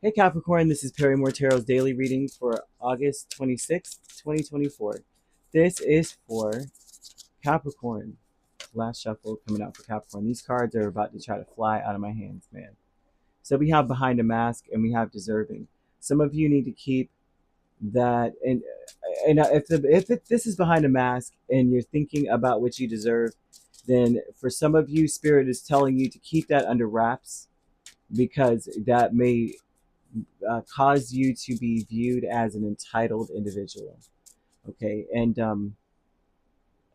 Hey Capricorn, this is Perrymore Tarot's daily reading for August 26th, 2024. This is for Capricorn. Last shuffle coming out for Capricorn. These cards are about to try to fly out of my hands, man. So we have Behind a Mask and we have Deserving. Some of you need to keep that, and if this is Behind a Mask and you're thinking about what you deserve, then for some of you, Spirit is telling you to keep that under wraps because that may cause you to be viewed as an entitled individual. Okay, and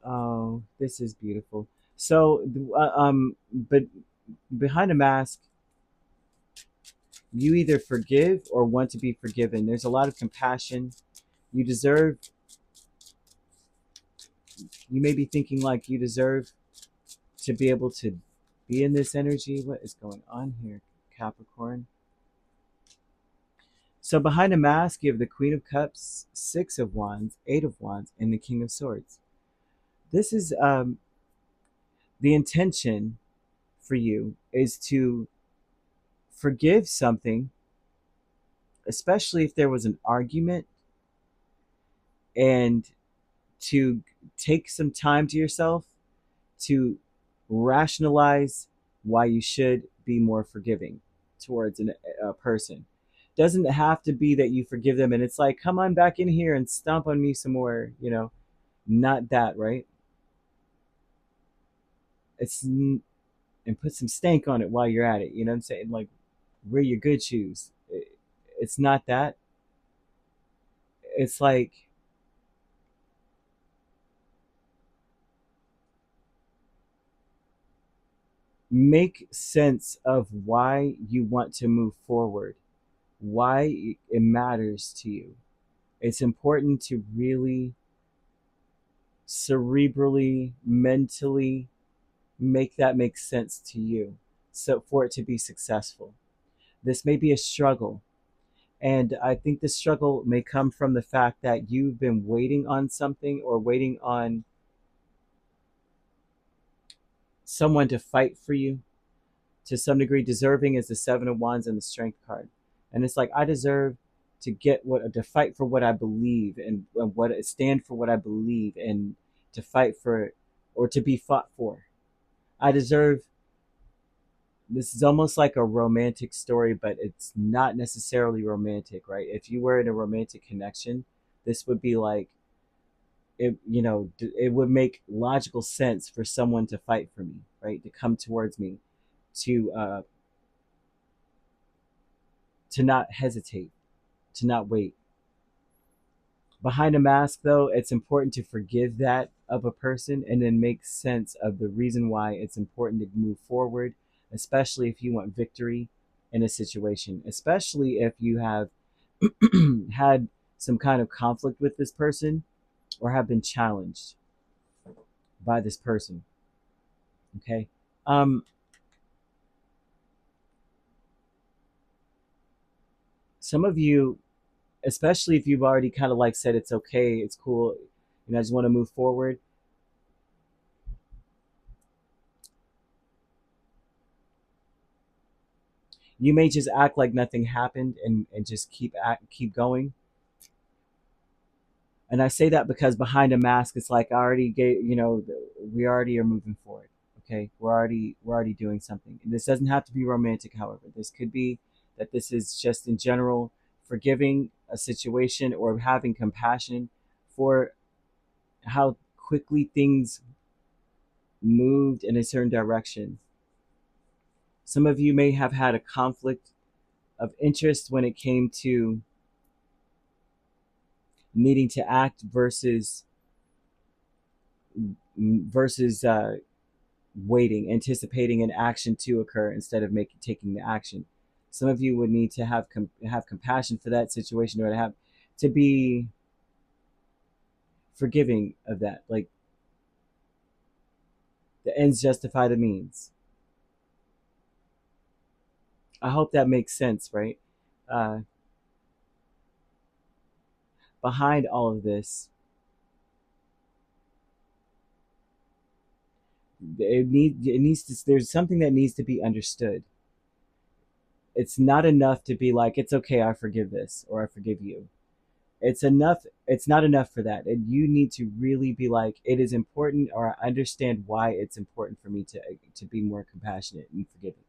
oh, this is beautiful. So, but behind a mask, you either forgive or want to be forgiven. There's a lot of compassion. You deserve. You may be thinking like you deserve to be able to be in this energy. What is going on here, Capricorn? So behind a mask, you have the Queen of Cups, Six of Wands, Eight of Wands, and the King of Swords. This is the intention for you is to forgive something, especially if there was an argument, and to take some time to yourself to rationalize why you should be more forgiving towards a person. Doesn't have to be that you forgive them and it's like, come on back in here and stomp on me some more, not that, right? It's and put some stank on it while you're at it. You know what I'm saying? Like, wear your good shoes. It's not that. It's like, make sense of why you want to move forward, why it matters to you. It's important to really cerebrally, mentally make that make sense to you so for it to be successful. This may be a struggle. And I think the struggle may come from the fact that you've been waiting on something or waiting on someone to fight for you to some degree. Deserving is the Seven of Wands and the Strength card, and it's like, I deserve to get what, to fight for what I believe, and what stand for what I believe, and to fight for, or to be fought for. I deserve. This is almost like a romantic story, but it's not necessarily romantic, right? If you were in a romantic connection, this would be like, it would make logical sense for someone to fight for me, right? To come towards me, to not hesitate, to not wait. Behind a mask, though, it's important to forgive that of a person and then make sense of the reason why it's important to move forward, especially if you want victory in a situation, especially if you have had some kind of conflict with this person or have been challenged by this person. Okay. Um, some of you, especially if you've already kind of like said it's okay, it's cool, I just want to move forward. You may just act like nothing happened and just keep going. And I say that because behind a mask, it's like, I already gave, we already are moving forward. Okay, we're already doing something. And this doesn't have to be romantic, however. This could be that this is just in general forgiving a situation or having compassion for how quickly things moved in a certain direction. Some of you may have had a conflict of interest when it came to needing to act versus waiting, anticipating an action to occur instead of taking the action. Some of you would need to have compassion for that situation, or to be forgiving of that. Like, the ends justify the means. I hope that makes sense, right? Uh, Behind all of this, it needs to, there's something that needs to be understood. it's not enough to be like, it's okay, I forgive this, or I forgive you. It's not enough for that, and you need to really be like, it is important, or I understand why it's important for me to be more compassionate and forgiving,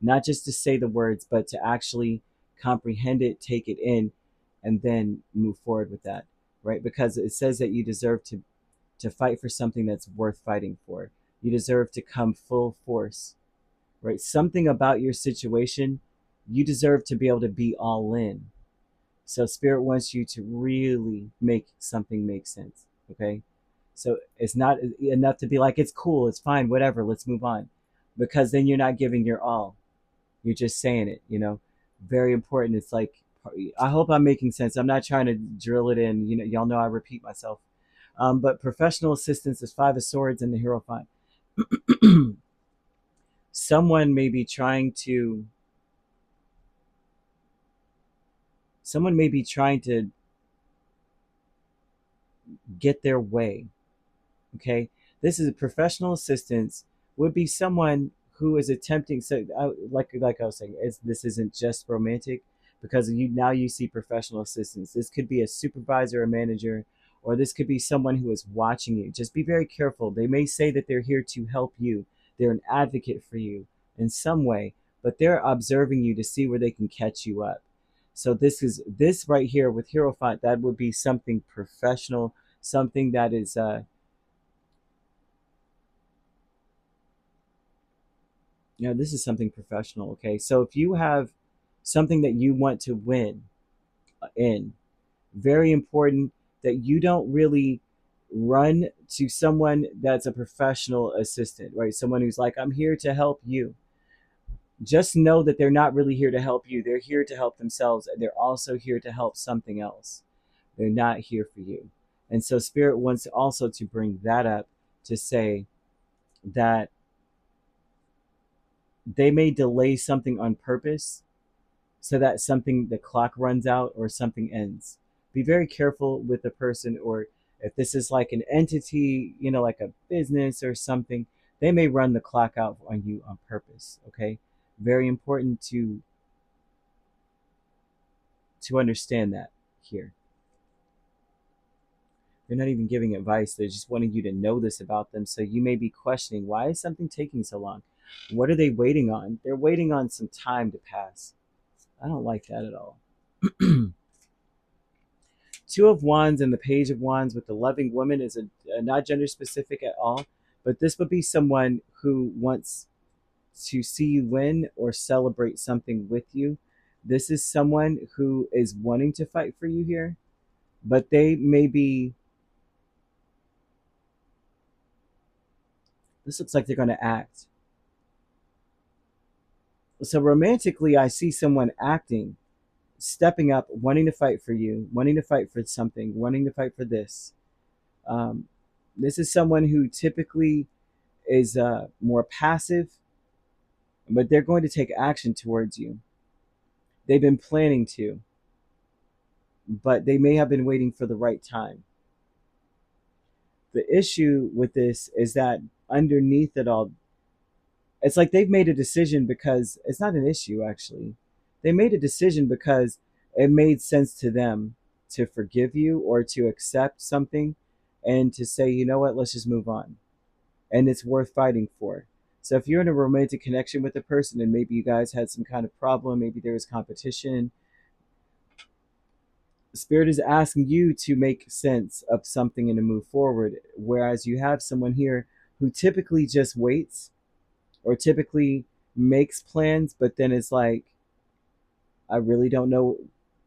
not just to say the words, but to actually comprehend it, take it in, and then move forward with that, right? Because it says that you deserve to fight for something that's worth fighting for. You deserve to come full force, right? Something about your situation, you deserve to be able to be all in. So spirit wants you to really make something make sense. Okay. So it's not enough to be like, it's cool, it's fine, whatever, let's move on. Because then you're not giving your all. You're just saying it, Very important. It's like, I hope I'm making sense. I'm not trying to drill it in. Y'all know I repeat myself. But professional assistance is Five of Swords and the Hierophant. Someone may be trying to someone may be trying to get their way. Okay, this is a professional assistance would be someone who is attempting. So like I was saying, this isn't just romantic, because you see professional assistance. This could be a supervisor, a manager, or this could be someone who is watching you. Just be very careful. They may say that they're here to help you, they're an advocate for you in some way, but they're observing you to see where they can catch you up. So this right here with Hierophant, that would be something professional, something that is this is something professional. Okay, so if you have something that you want to win in, very important that you don't really run to someone that's a professional assistant, right? Someone who's like, I'm here to help you. Just know that they're not really here to help you. They're here to help themselves, and they're also here to help something else. They're not here for you. And so spirit wants also to bring that up, to say that they may delay something on purpose, so that something, the clock runs out or something ends. Be very careful with the person, or if this is like an entity, like a business or something, they may run the clock out on you on purpose. Okay, very important to understand that here. They're not even giving advice, they're just wanting you to know this about them. So you may be questioning, why is something taking so long? What are they waiting on? They're waiting on some time to pass. I don't like that at all. Two of Wands and the Page of Wands with the loving woman is a not gender specific at all, but this would be someone who wants to see you win or celebrate something with you. This is someone who is wanting to fight for you here, but they may be. This looks like they're going to act. So romantically, I see someone acting, stepping up, wanting to fight for you, wanting to fight for something, wanting to fight for this. Um, this is someone who typically is more passive, but they're going to take action towards you. They've been planning to, but they may have been waiting for the right time. The issue with this is that underneath it all, it's like they've made a decision, because it's not an issue actually. They made a decision because it made sense to them to forgive you or to accept something, and to say, you know what, let's just move on. And it's worth fighting for. So if you're in a romantic connection with a person, and maybe you guys had some kind of problem, maybe there was competition, Spirit is asking you to make sense of something and to move forward. Whereas you have someone here who typically just waits, or typically makes plans, but then it's like, I really don't know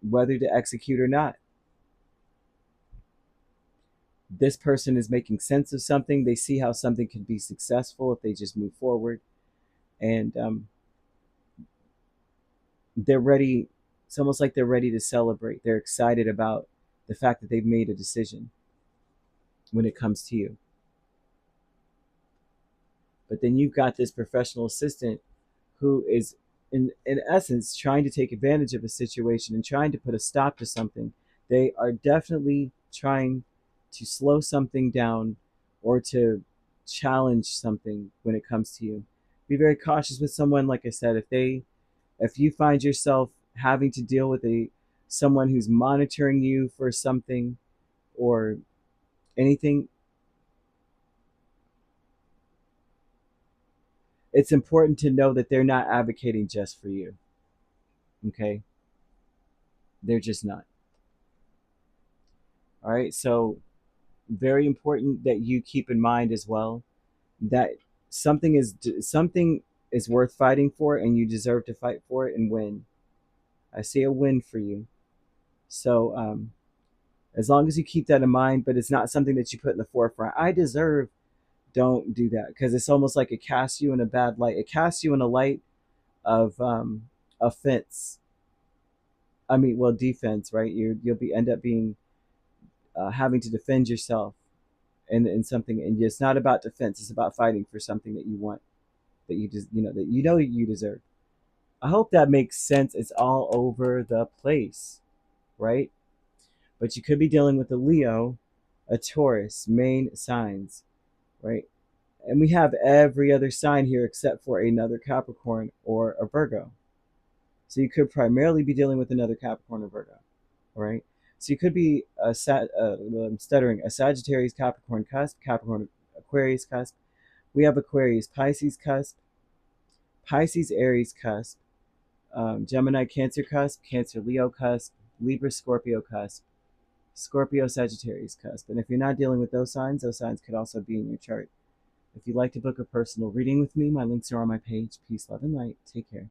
whether to execute or not. This person is making sense of something. They see how something can be successful if they just move forward. And they're ready. It's almost like they're ready to celebrate. They're excited about the fact that they've made a decision when it comes to you. But then you've got this professional assistant who is in essence trying to take advantage of a situation and trying to put a stop to something. They are definitely trying to slow something down, or to challenge something when it comes to you. Be very cautious with someone, like I said, if they If you find yourself having to deal with someone who's monitoring you for something or anything, it's important to know that they're not advocating just for you. Okay? They're just not. All right? So, very important that you keep in mind as well that something is worth fighting for, and you deserve to fight for it and win. I see a win for you. So, as long as you keep that in mind, but it's not something that you put in the forefront. I deserve. Don't do that, because it's almost like it casts you in a bad light. It casts you in a light of offense. I mean, well, defense, right? You'll be end up being having to defend yourself in something, and it's not about defense. It's about fighting for something that you want, that you just that you deserve. I hope that makes sense. It's all over the place, right? But you could be dealing with a Leo, a Taurus, main signs, right? And we have every other sign here except for another Capricorn or a Virgo. So you could primarily be dealing with another Capricorn or Virgo, all right? So you could be well, I'm stuttering, a Sagittarius Capricorn cusp, Capricorn Aquarius cusp. We have Aquarius Pisces cusp, Pisces Aries cusp, Gemini Cancer cusp, Cancer Leo cusp, Libra Scorpio cusp, Scorpio Sagittarius cusp. And if you're not dealing with those signs could also be in your chart. If you'd like to book a personal reading with me, my links are on my page. Peace, love, and light. Take care.